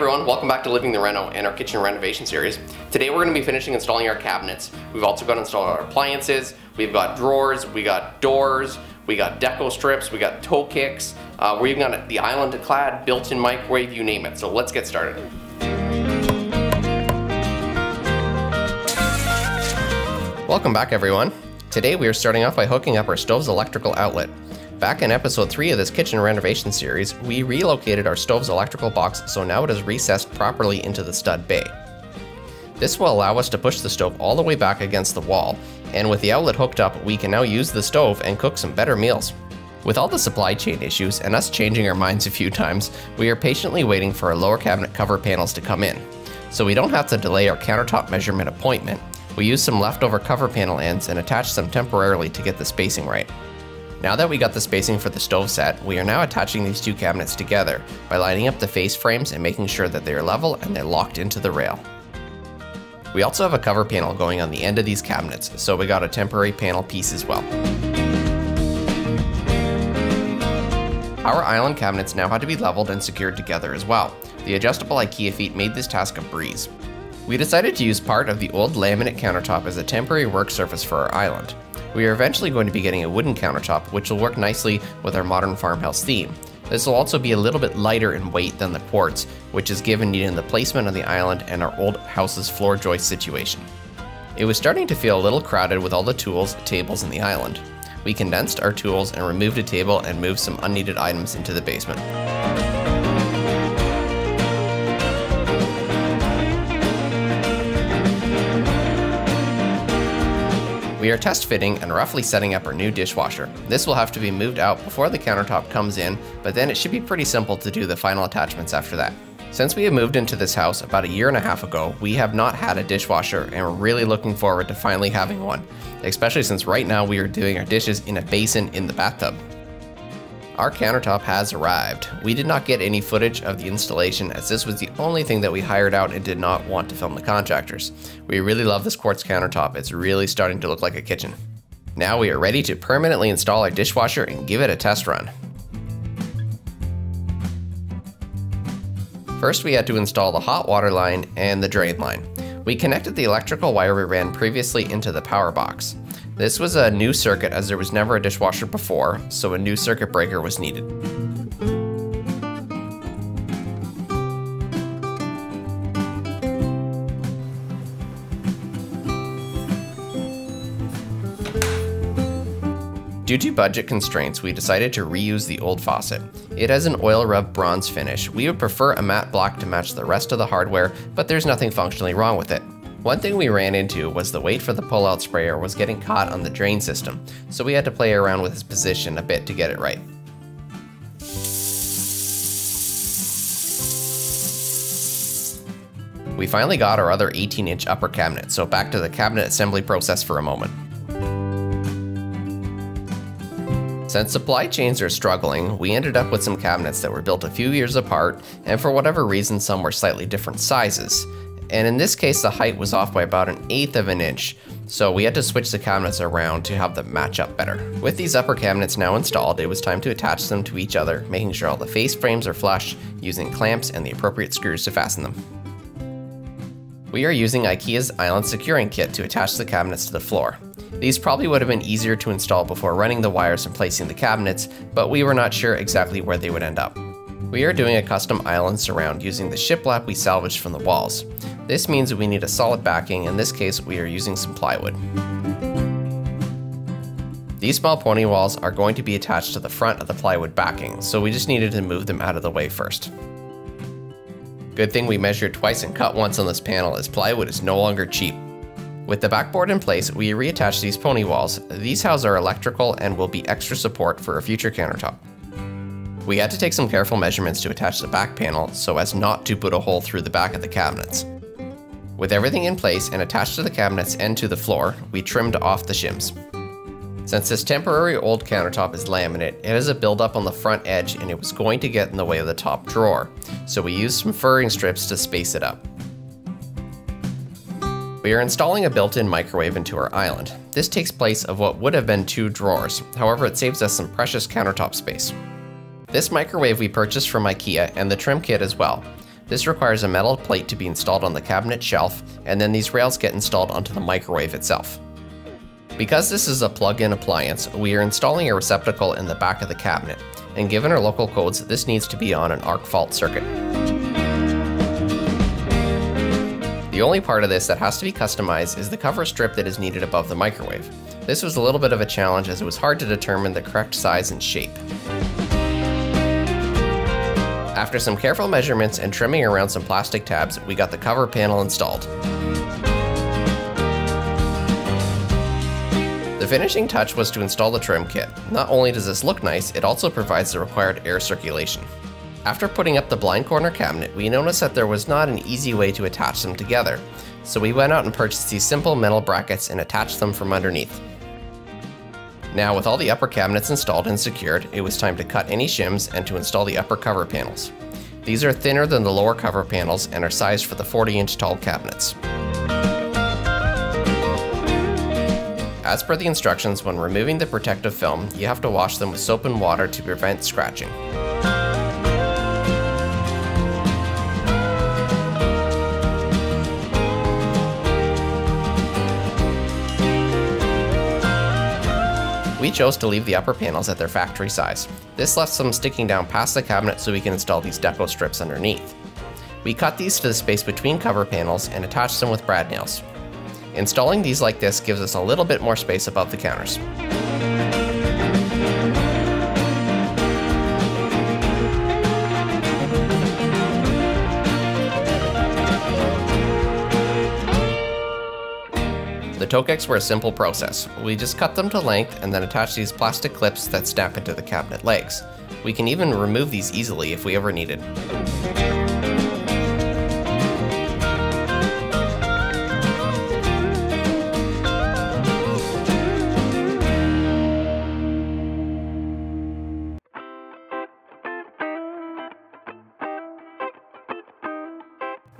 everyone, welcome back to Living the Reno and our kitchen renovation series. Today we're going to be finishing installing our cabinets. We've also got to install our appliances, we've got drawers, we got doors, we got deco strips, we got toe kicks, we're even got the island clad, built-in microwave, you name it. So let's get started. Welcome back everyone. Today we are starting off by hooking up our stove's electrical outlet. Back in episode 3 of this kitchen renovation series, we relocated our stove's electrical box so now it is recessed properly into the stud bay. This will allow us to push the stove all the way back against the wall, and with the outlet hooked up, we can now use the stove and cook some better meals. With all the supply chain issues and us changing our minds a few times, we are patiently waiting for our lower cabinet cover panels to come in. So we don't have to delay our countertop measurement appointment, we used some leftover cover panel ends and attached them temporarily to get the spacing right. Now that we got the spacing for the stove set, we are now attaching these two cabinets together by lining up the face frames and making sure that they are level and they're locked into the rail. We also have a cover panel going on the end of these cabinets, so we got a temporary panel piece as well. Our island cabinets now had to be leveled and secured together as well. The adjustable Ikea feet made this task a breeze. We decided to use part of the old laminate countertop as a temporary work surface for our island. We are eventually going to be getting a wooden countertop, which will work nicely with our modern farmhouse theme. This will also be a little bit lighter in weight than the quartz, which is given needing the placement on the island and our old house's floor joist situation. It was starting to feel a little crowded with all the tools, tables, and the island. We condensed our tools and removed a table and moved some unneeded items into the basement. We are test fitting and roughly setting up our new dishwasher. This will have to be moved out before the countertop comes in, but then it should be pretty simple to do the final attachments after that. Since we have moved into this house about a year and a half ago, we have not had a dishwasher and we're really looking forward to finally having one, especially since right now we are doing our dishes in a basin in the bathtub. Our countertop has arrived. We did not get any footage of the installation as this was the only thing that we hired out and did not want to film the contractors. We really love this quartz countertop. It's really starting to look like a kitchen. Now we are ready to permanently install our dishwasher and give it a test run. First we had to install the hot water line and the drain line. We connected the electrical wire we ran previously into the power box. This was a new circuit as there was never a dishwasher before, so a new circuit breaker was needed. Due to budget constraints, we decided to reuse the old faucet. It has an oil rub bronze finish. We would prefer a matte black to match the rest of the hardware, but there's nothing functionally wrong with it. One thing we ran into was the weight for the pull-out sprayer was getting caught on the drain system, so we had to play around with its position a bit to get it right. We finally got our other 18-inch upper cabinet, so back to the cabinet assembly process for a moment. Since supply chains are struggling, we ended up with some cabinets that were built a few years apart, and for whatever reason some were slightly different sizes. And in this case the height was off by about 1/8 of an inch, so we had to switch the cabinets around to have them match up better. With these upper cabinets now installed, it was time to attach them to each other, making sure all the face frames are flush, using clamps and the appropriate screws to fasten them. We are using Ikea's island securing kit to attach the cabinets to the floor. These probably would have been easier to install before running the wires and placing the cabinets, but we were not sure exactly where they would end up. We are doing a custom island surround using the shiplap we salvaged from the walls. This means we need a solid backing, in this case we are using some plywood. These small pony walls are going to be attached to the front of the plywood backing, so we just needed to move them out of the way first. Good thing we measured twice and cut once on this panel as plywood is no longer cheap. With the backboard in place, we reattached these pony walls. These house our electrical and will be extra support for a future countertop. We had to take some careful measurements to attach the back panel so as not to put a hole through the back of the cabinets. With everything in place and attached to the cabinets and to the floor, we trimmed off the shims. Since this temporary old countertop is laminate, it has a buildup on the front edge and it was going to get in the way of the top drawer, so we used some furring strips to space it up. We are installing a built-in microwave into our island. This takes place of what would have been 2 drawers, however it saves us some precious countertop space. This microwave we purchased from Ikea and the trim kit as well. This requires a metal plate to be installed on the cabinet shelf, and then these rails get installed onto the microwave itself. Because this is a plug-in appliance, we are installing a receptacle in the back of the cabinet, and given our local codes, this needs to be on an arc fault circuit. The only part of this that has to be customized is the cover strip that is needed above the microwave. This was a little bit of a challenge as it was hard to determine the correct size and shape. After some careful measurements and trimming around some plastic tabs, we got the cover panel installed. The finishing touch was to install the trim kit. Not only does this look nice, it also provides the required air circulation. After putting up the blind corner cabinet, we noticed that there was not an easy way to attach them together, so we went out and purchased these simple metal brackets and attached them from underneath. Now, with all the upper cabinets installed and secured, it was time to cut any shims and to install the upper cover panels. These are thinner than the lower cover panels and are sized for the 40-inch tall cabinets. As per the instructions, when removing the protective film, you have to wash them with soap and water to prevent scratching. We chose to leave the upper panels at their factory size. This left some sticking down past the cabinet so we can install these deco strips underneath. We cut these to the space between cover panels and attached them with brad nails. Installing these like this gives us a little bit more space above the counters. The toe kicks were a simple process. We just cut them to length and then attach these plastic clips that snap into the cabinet legs. We can even remove these easily if we ever needed.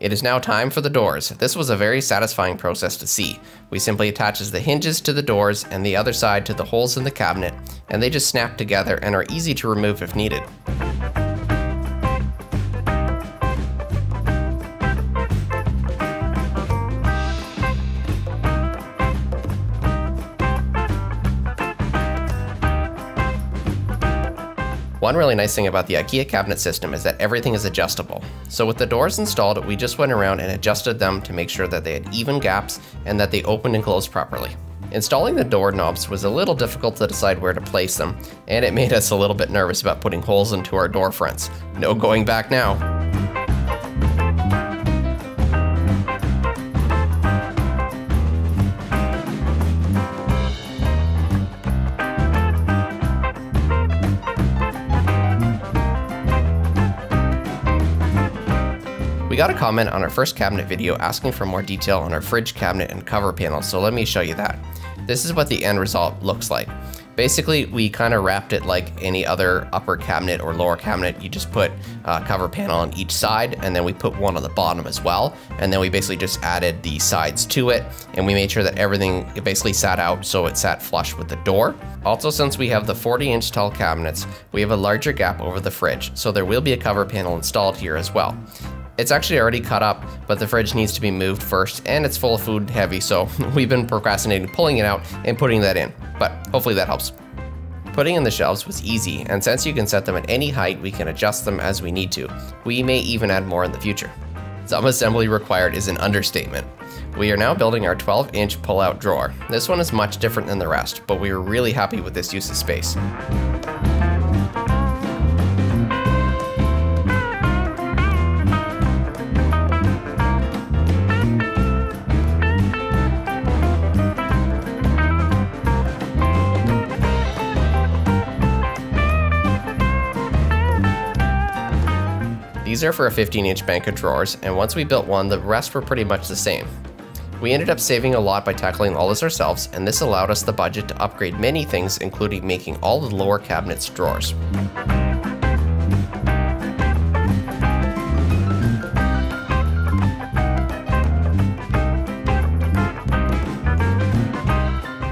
It is now time for the doors. This was a very satisfying process to see. We simply attach the hinges to the doors and the other side to the holes in the cabinet, and they just snap together and are easy to remove if needed. One really nice thing about the Ikea cabinet system is that everything is adjustable. So with the doors installed, we just went around and adjusted them to make sure that they had even gaps and that they opened and closed properly. Installing the door knobs was a little difficult to decide where to place them, and it made us a little bit nervous about putting holes into our door fronts. No going back now. We got a comment on our first cabinet video asking for more detail on our fridge cabinet and cover panel, so let me show you that. This is what the end result looks like. Basically, we kind of wrapped it like any other upper cabinet or lower cabinet. You just put a cover panel on each side, and then we put one on the bottom as well. And then we basically just added the sides to it, and we made sure that everything basically sat out so it sat flush with the door. Also, since we have the 40-inch tall cabinets, we have a larger gap over the fridge, so there will be a cover panel installed here as well. It's actually already cut up, but the fridge needs to be moved first, and it's full of food heavy, so we've been procrastinating pulling it out and putting that in, but hopefully that helps. Putting in the shelves was easy, and since you can set them at any height, we can adjust them as we need to. We may even add more in the future. Some assembly required is an understatement. We are now building our 12-inch pull-out drawer. This one is much different than the rest, but we were really happy with this use of space. These are for a 15-inch bank of drawers, and once we built one, the rest were pretty much the same. We ended up saving a lot by tackling all this ourselves, and this allowed us the budget to upgrade many things, including making all the lower cabinets drawers.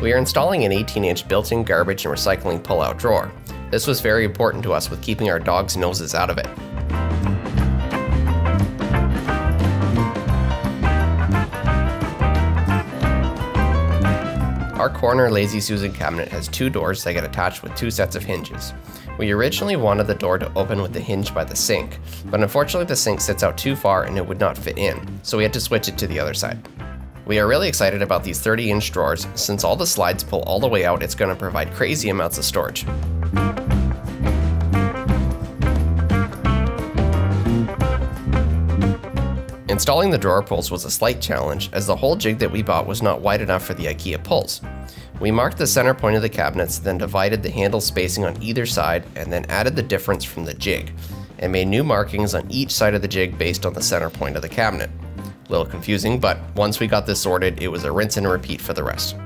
We are installing an 18-inch built-in garbage and recycling pull-out drawer. This was very important to us with keeping our dogs' noses out of it. Our corner Lazy Susan cabinet has 2 doors that get attached with 2 sets of hinges. We originally wanted the door to open with the hinge by the sink, but unfortunately the sink sits out too far and it would not fit in, so we had to switch it to the other side. We are really excited about these 30-inch drawers. Since all the slides pull all the way out, it's going to provide crazy amounts of storage. Installing the drawer pulls was a slight challenge, as the whole jig that we bought was not wide enough for the Ikea pulls. We marked the center point of the cabinets, then divided the handle spacing on either side, and then added the difference from the jig, and made new markings on each side of the jig based on the center point of the cabinet. A little confusing, but once we got this sorted, it was a rinse and repeat for the rest.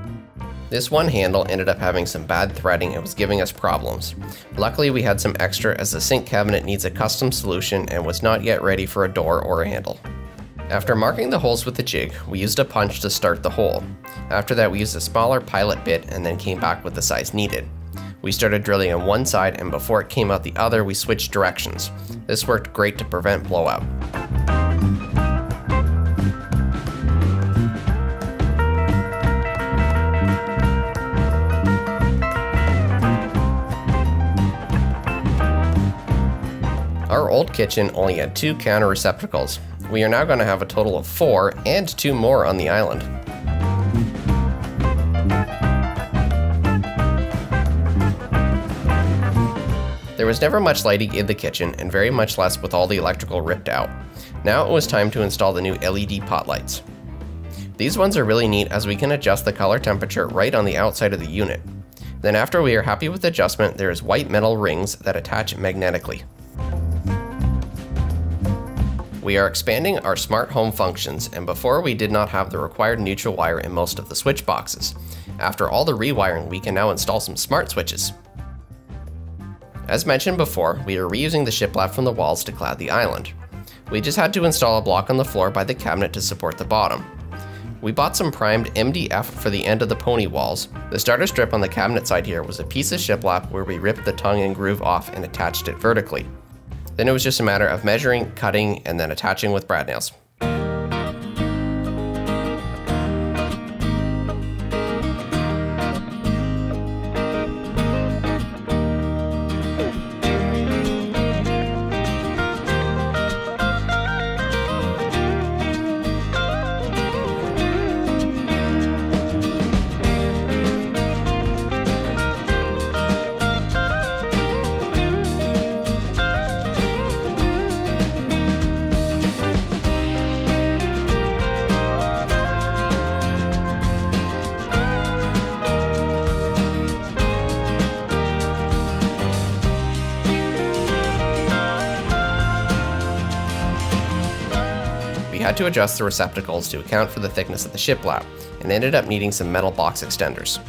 This one handle ended up having some bad threading and was giving us problems. Luckily we had some extra, as the sink cabinet needs a custom solution and was not yet ready for a door or a handle. After marking the holes with the jig, we used a punch to start the hole. After that we used a smaller pilot bit and then came back with the size needed. We started drilling on one side, and before it came out the other we switched directions. This worked great to prevent blowout. Our old kitchen only had 2 counter receptacles. We are now going to have a total of 4 and 2 more on the island. There was never much lighting in the kitchen, and very much less with all the electrical ripped out. Now it was time to install the new LED pot lights. These ones are really neat, as we can adjust the color temperature right on the outside of the unit. Then after we are happy with the adjustment, there is white metal rings that attach magnetically. We are expanding our smart home functions, and before we did not have the required neutral wire in most of the switch boxes. After all the rewiring, we can now install some smart switches. As mentioned before, we are reusing the shiplap from the walls to clad the island. We just had to install a block on the floor by the cabinet to support the bottom. We bought some primed MDF for the end of the pony walls. The starter strip on the cabinet side here was a piece of shiplap where we ripped the tongue and groove off and attached it vertically. Then it was just a matter of measuring, cutting, and then attaching with brad nails. We had to adjust the receptacles to account for the thickness of the shiplap, and ended up needing some metal box extenders.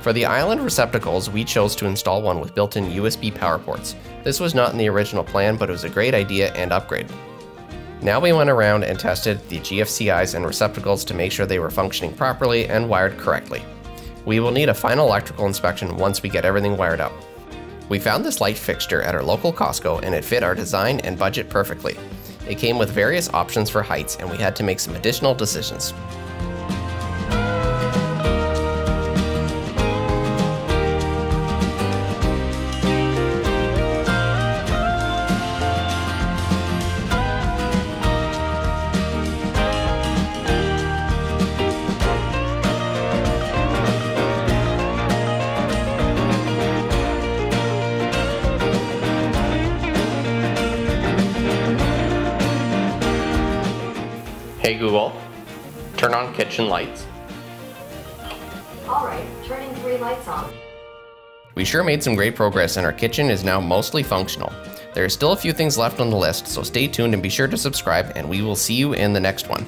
For the island receptacles, we chose to install one with built-in USB power ports. This was not in the original plan, but it was a great idea and upgrade. Now we went around and tested the GFCIs and receptacles to make sure they were functioning properly and wired correctly. We will need a final electrical inspection once we get everything wired up. We found this light fixture at our local Costco, and it fit our design and budget perfectly. It came with various options for heights, and we had to make some additional decisions. Hey Google, turn on kitchen lights. Alright, turning 3 lights on. We sure made some great progress, and our kitchen is now mostly functional. There are still a few things left on the list, so stay tuned and be sure to subscribe, and we will see you in the next one.